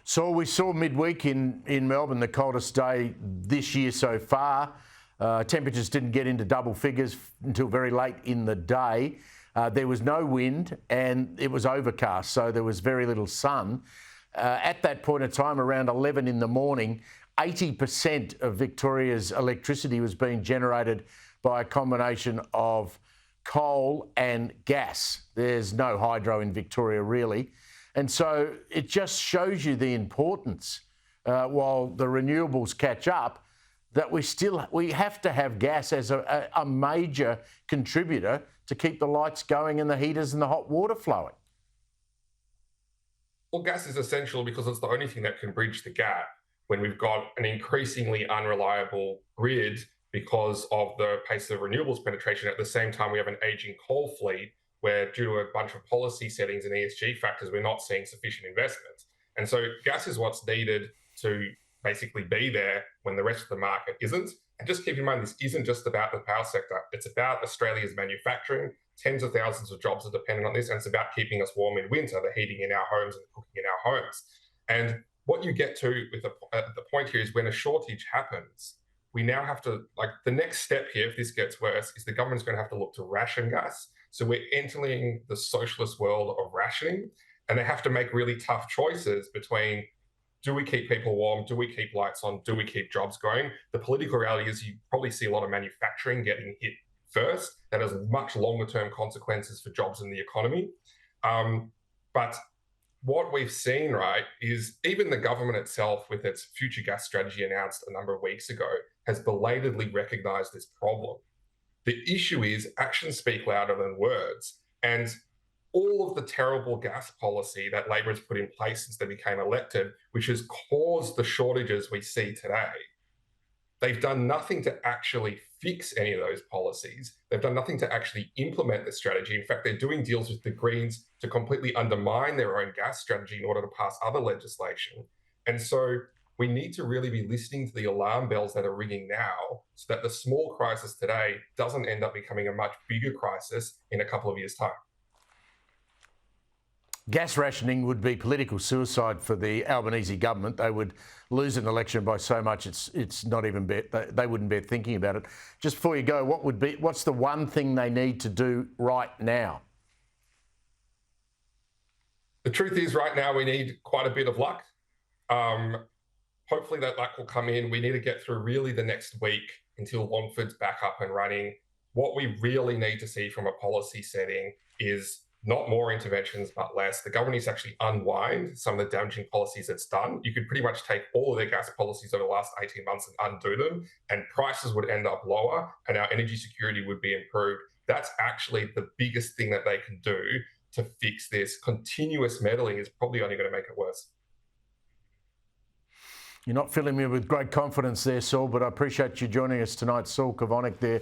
So we saw midweek in Melbourne, the coldest day this year so far. Temperatures didn't get into double figures until very late in the day. There was no wind and it was overcast, so there was very little sun. At that point in time, around 11 in the morning, 80% of Victoria's electricity was being generated by a combination of coal and gas. There's no hydro in Victoria, really. And so it just shows you the importance, while the renewables catch up, that we have to have gas as a major contributor to keep the lights going and the heaters and the hot water flowing. Well, gas is essential because it's the only thing that can bridge the gap when we've got an increasingly unreliable grid because of the pace of renewables penetration. At the same time, we have an aging coal fleet where, due to a bunch of policy settings and ESG factors, we're not seeing sufficient investment. And so gas is what's needed to basically be there when the rest of the market isn't. And just keep in mind, this isn't just about the power sector. It's about Australia's manufacturing. Tens of thousands of jobs are dependent on this, and it's about keeping us warm in winter, the heating in our homes and the cooking in our homes. And what you get to with the point here is when a shortage happens, we now have to, the next step here, if this gets worse, is the government's going to have to look to ration gas. So we're entering the socialist world of rationing, and they have to make really tough choices between, do we keep people warm? Do we keep lights on? Do we keep jobs going? The political reality is you probably see a lot of manufacturing getting hit first. That has much longer term consequences for jobs in the economy. But what we've seen, right, is even the government itself, with its future gas strategy announced a number of weeks ago, has belatedly recognised this problem. The issue is actions speak louder than words. And all of the terrible gas policy that Labor has put in place since they became elected, which has caused the shortages we see today, they've done nothing to actually fix any of those policies. They've done nothing to actually implement the strategy. In fact, they're doing deals with the Greens to completely undermine their own gas strategy in order to pass other legislation. And so we need to really be listening to the alarm bells that are ringing now, so that the small crisis today doesn't end up becoming a much bigger crisis in a couple of years' time. Gas rationing would be political suicide for the Albanese government. They would lose an election by so much it's not even they wouldn't be thinking about it. Just before you go, what's the one thing they need to do right now? The truth is, right now we need quite a bit of luck. Hopefully that luck will come in. We need to get through really the next week until Longford's back up and running. What we really need to see from a policy setting is not more interventions, but less. The government needs to actually unwind some of the damaging policies it's done. You could pretty much take all of their gas policies over the last 18 months and undo them, and prices would end up lower and our energy security would be improved. That's actually the biggest thing that they can do to fix this. Continuous meddling is probably only going to make it worse. You're not filling me with great confidence there, Saul, but I appreciate you joining us tonight. Saul Kavonic there,